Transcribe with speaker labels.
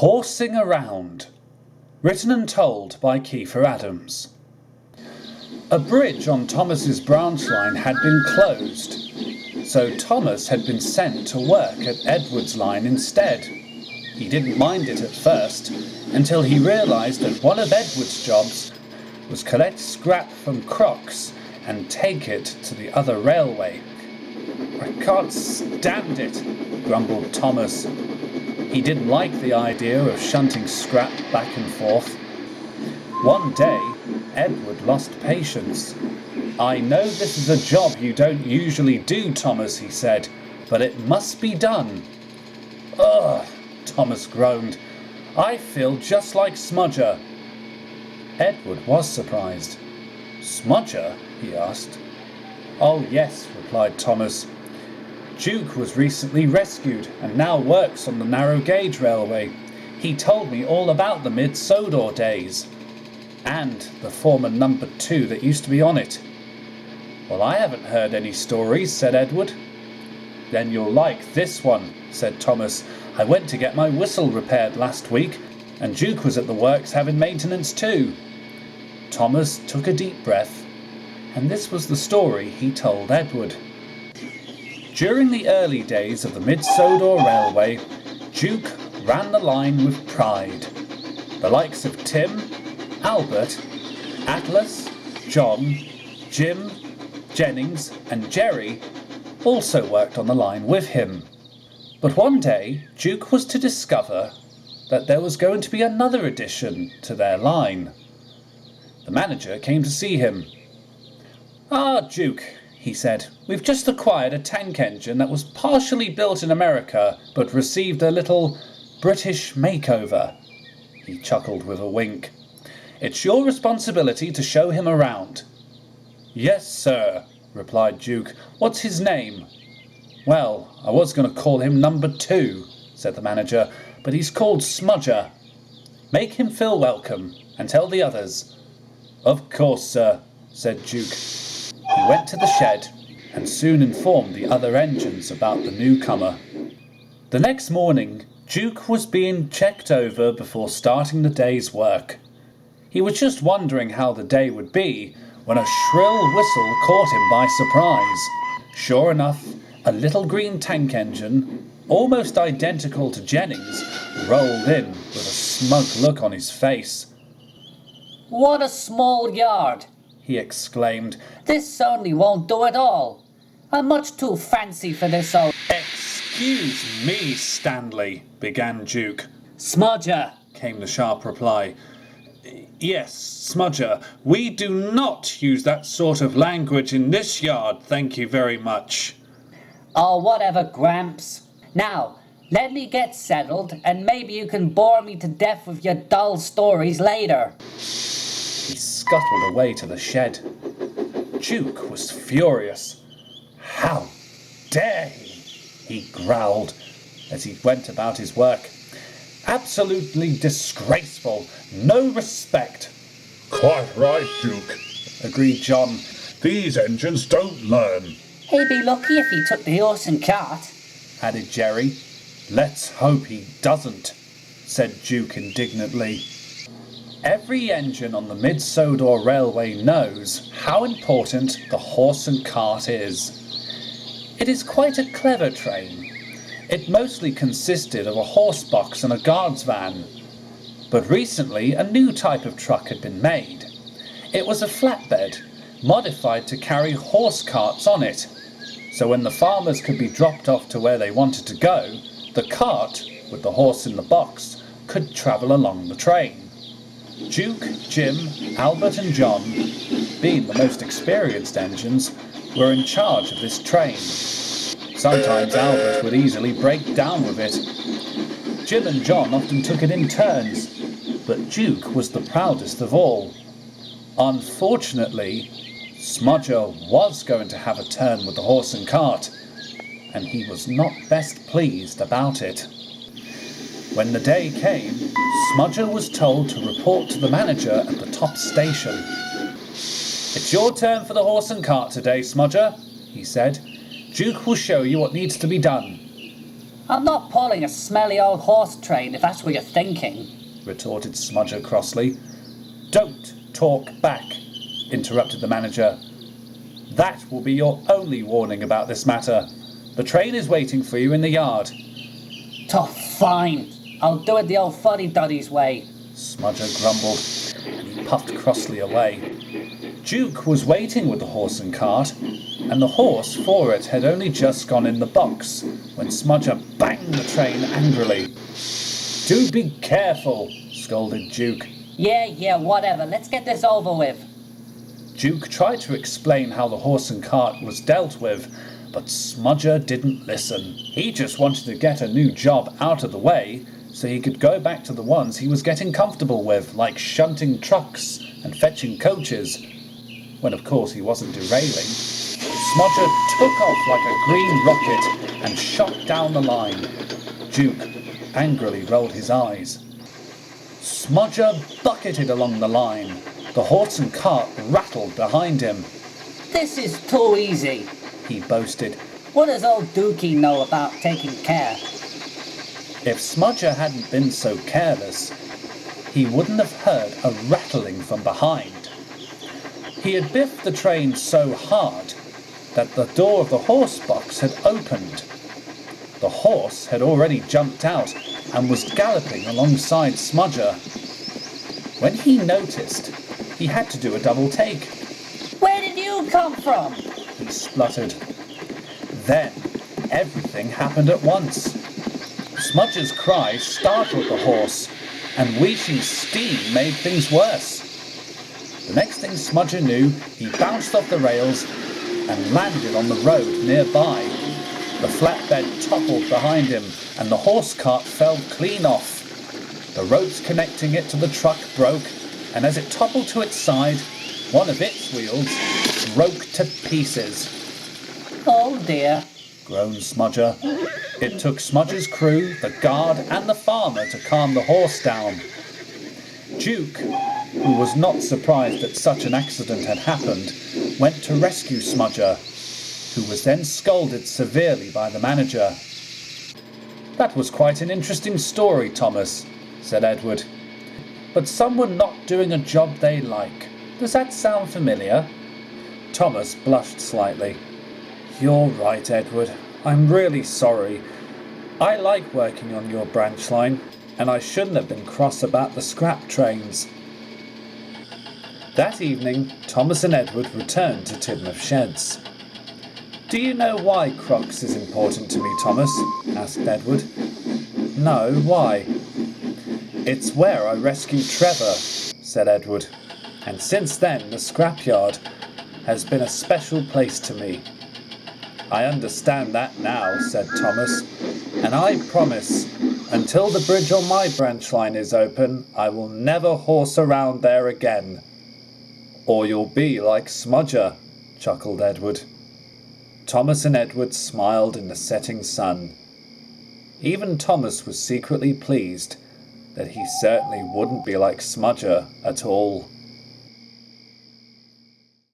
Speaker 1: Horsing Around, written and told by Kiefer Adams. A bridge on Thomas's branch line had been closed, so Thomas had been sent to work at Edward's line instead. He didn't mind it at first, until he realised that one of Edward's jobs was collect scrap from crocks and take it to the other railway. "I can't stand it," grumbled Thomas. He didn't like the idea of shunting scrap back and forth. One day, Edward lost patience. "I know this is a job you don't usually do, Thomas," he said, "but it must be done." "Ugh," Thomas groaned. "I feel just like Smudger." Edward was surprised. "Smudger?" he asked. "Oh yes," replied Thomas. "Duke was recently rescued and now works on the narrow gauge railway. He told me all about the Mid-Sodor days and the former number 2 that used to be on it." "Well, I haven't heard any stories," said Edward. "Then you'll like this one," said Thomas. "I went to get my whistle repaired last week, and Duke was at the works having maintenance too." Thomas took a deep breath, and this was the story he told Edward. During the early days of the Mid-Sodor Railway, Duke ran the line with pride. The likes of Tim, Albert, Atlas, John, Jim, Jennings and Jerry also worked on the line with him. But one day, Duke was to discover that there was going to be another addition to their line. The manager came to see him. "Ah, Duke," he said, "we've just acquired a tank engine that was partially built in America but received a little British makeover." He chuckled with a wink. "It's your responsibility to show him around." "Yes, sir," replied Duke. "What's his name?" "Well, I was going to call him number 2, said the manager, "but he's called Smudger. Make him feel welcome and tell the others." "Of course, sir," said Duke. He went to the shed and soon informed the other engines about the newcomer. The next morning, Duke was being checked over before starting the day's work. He was just wondering how the day would be when a shrill whistle caught him by surprise. Sure enough, a little green tank engine, almost identical to Jennings, rolled in with a smug look on his face.
Speaker 2: "What a small yard!" he exclaimed. "This only won't do at all. I'm much too fancy for this old—"
Speaker 1: "Excuse me, Stanley," began Duke.
Speaker 2: "Smudger,"
Speaker 1: came the sharp reply. "Yes, Smudger. We do not use that sort of language in this yard, thank you very much."
Speaker 2: "Oh, whatever, Gramps. Now, let me get settled, and maybe you can bore me to death with your dull stories later."
Speaker 1: He scuttled away to the shed. Duke was furious. "How dare he growled as he went about his work. "Absolutely disgraceful. No respect."
Speaker 3: "Quite right, Duke," agreed John. "These engines don't learn."
Speaker 2: "He'd be lucky if he took the horse and cart,"
Speaker 1: added Jerry. "Let's hope he doesn't," said Duke indignantly. Every engine on the Mid-Sodor Railway knows how important the horse and cart is. It is quite a clever train. It mostly consisted of a horse box and a guard's van. But recently a new type of truck had been made. It was a flatbed, modified to carry horse carts on it. So when the farmers could be dropped off to where they wanted to go, the cart, with the horse in the box, could travel along the train. Duke, Jim, Albert and John, being the most experienced engines, were in charge of this train. Sometimes Albert would easily break down with it. Jim and John often took it in turns, but Duke was the proudest of all. Unfortunately, Smudger was going to have a turn with the horse and cart, and he was not best pleased about it. When the day came, Smudger was told to report to the manager at the top station. "It's your turn for the horse and cart today, Smudger," he said. "Duke will show you what needs to be done."
Speaker 2: I'm not pulling a smelly old horse train if that's what you're thinking,
Speaker 1: retorted Smudger crossly. Don't talk back, interrupted the manager. That will be your only warning about this matter. The train is waiting for you in the yard.
Speaker 2: Fine. I'll do it the old fuddy-duddy's way,
Speaker 1: Smudger grumbled, and he puffed crossly away. Duke was waiting with the horse and cart, and the horse for it had only just gone in the box when Smudger banged the train angrily. Do be careful, scolded Duke.
Speaker 2: Yeah, whatever. Let's get this over with.
Speaker 1: Duke tried to explain how the horse and cart was dealt with, but Smudger didn't listen. He just wanted to get a new job out of the way so he could go back to the ones he was getting comfortable with, like shunting trucks and fetching coaches. When of course he wasn't derailing, Smudger took off like a green rocket and shot down the line. Duke angrily rolled his eyes. Smudger bucketed along the line. The horse and cart rattled behind him.
Speaker 2: This is too easy,
Speaker 1: he boasted.
Speaker 2: What does old Dookie know about taking care?
Speaker 1: If Smudger hadn't been so careless, he wouldn't have heard a rattling from behind. He had biffed the train so hard that the door of the horse box had opened. The horse had already jumped out and was galloping alongside Smudger. When he noticed, he had to do a double take.
Speaker 2: Where did you come from?
Speaker 1: He spluttered. Then everything happened at once. Smudger's cry startled the horse, and wheezing steam made things worse. The next thing Smudger knew, he bounced off the rails and landed on the road nearby. The flatbed toppled behind him, and the horse cart fell clean off. The ropes connecting it to the truck broke, and as it toppled to its side, one of its wheels broke to pieces.
Speaker 2: Oh dear,
Speaker 1: groaned Smudger. It took Smudger's crew, the guard and the farmer to calm the horse down. Duke, who was not surprised that such an accident had happened, went to rescue Smudger, who was then scolded severely by the manager. That was quite an interesting story, Thomas, said Edward. But someone not doing a job they like. Does that sound familiar? Thomas blushed slightly. You're right, Edward. I'm really sorry. I like working on your branch line, and I shouldn't have been cross about the scrap trains. That evening, Thomas and Edward returned to Tidmouth Sheds. Do you know why Crocs is important to me, Thomas? asked Edward. No, why? It's where I rescued Trevor, said Edward, and since then the scrapyard has been a special place to me. I understand that now, said Thomas, and I promise, until the bridge on my branch line is open, I will never horse around there again. Or you'll be like Smudger, chuckled Edward. Thomas and Edward smiled in the setting sun. Even Thomas was secretly pleased that he certainly wouldn't be like Smudger at all.